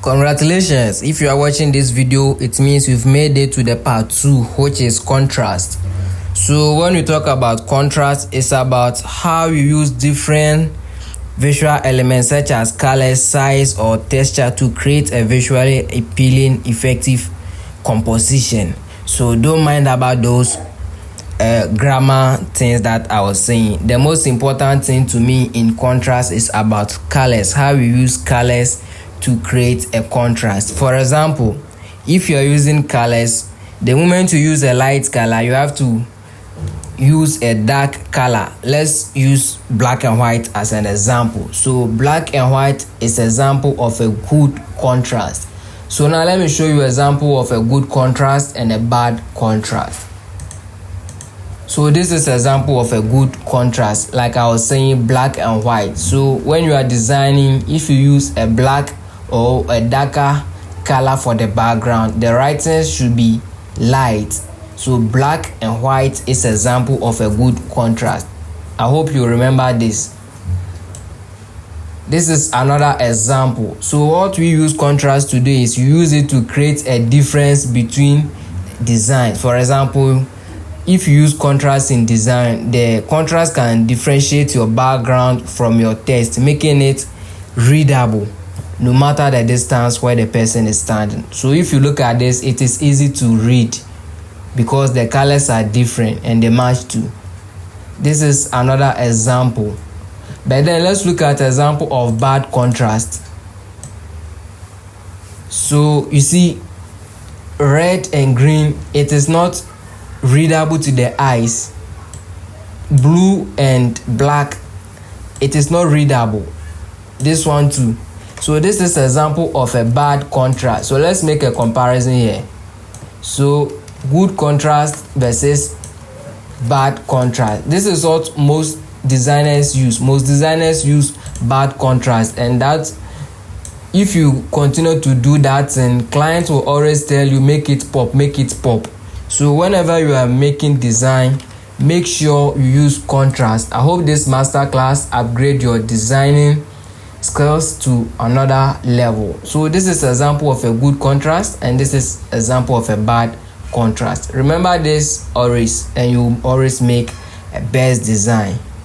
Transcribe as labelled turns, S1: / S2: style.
S1: Congratulations, if you are watching this video, it means you've made it to the part 2, which is contrast. So when we talk about contrast, it's about how you use different visual elements such as color, size or texture to create a visually appealing, effective composition. So don't mind about those grammar things that I was saying. The most important thing to me in contrast is about colors, how we use colors to create a contrast. For example, if you're using colors, the moment you use a light color, you have to use a dark color. Let's use black and white as an example. So black and white is an example of a good contrast. So now let me show you an example of a good contrast and a bad contrast. So this is an example of a good contrast, like I was saying, black and white. So when you are designing, if you use a black or a darker color for the background, the writing should be light. So black and white is an example of a good contrast. I hope you remember this. This is another example. So what we use contrast to do is you use it to create a difference between designs. For example, if you use contrast in design, the contrast can differentiate your background from your text, making it readable no matter the distance where the person is standing. So if you look at this, it is easy to read because the colors are different and they match too. This is another example. But then let's look at an example of bad contrast. So you see, red and green, it is not readable to the eyes. Blue and black, it is not readable. This one too. So this is an example of a bad contrast. So let's make a comparison here. So good contrast versus bad contrast. This is what most designers use. Most designers use bad contrast, and that if you continue to do that, and clients will always tell you make it pop, make it pop. So whenever you are making design, make sure you use contrast. I hope this masterclass upgrade your designing skills to another level. So this is an example of a good contrast, and this is an example of a bad contrast. Remember this always, and you always make a best design.